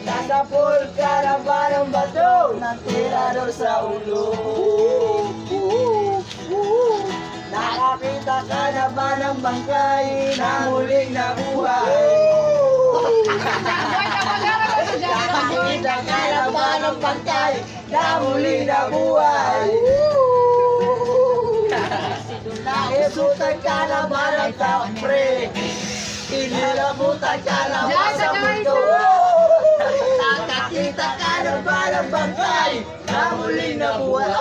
Nasa pool ka na ba ng bato? Natirado sa ulo. Nakakita ka na ba ng bangkay na muling nabuhay? Nakakita ka na ba ng bangkay na muling nabuhay? Naisutan ka na ba ng tao, pre? Inilabutan ka na ba sa mundo? Nakakita ka na ba ng bangkay na muling nabuhay?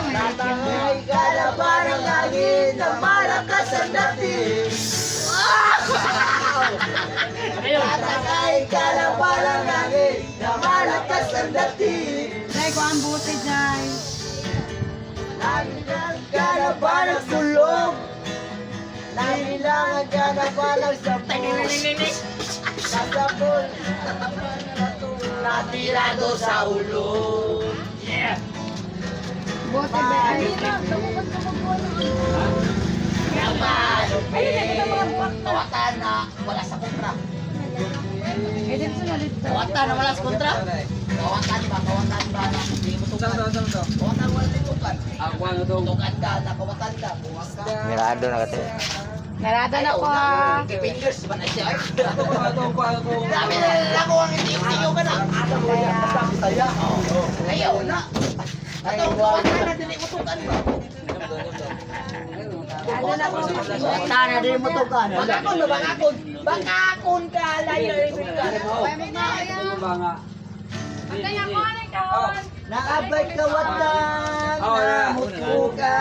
Natangay ka na ba ng hangin na malakas ang dating? Natangay ka na ba ng hangin na malakas ang dating? Nay, ko ang buti, Jai. Nagilang ka na ba ng sulog? Nagilangan ka na ba ng sapos? Nasapol natirado sa ulo. Buti, ba? Kawatan na wala sa kontra. Eh, dito sa nalit to. Kawatan na wala sa kontra. Kawatan ba na hindi mo tukan. Kawatan wala sa tukan. Tukan ka na kawatan ka. Buwag ka. Mirado na kasi. Narado na ko, ha. Fingers ba na siya? Dami na lang ang hindi ka na. Ayaw na. Ato, kawatan na din mo tukan ba? Ano na ko? Tana din mo tukan. Bangakon ka. Layo rin ka. Ay, mo na, ayan. Ang kaya ko, ano ka? Naabay kawatan. Namutlo ka.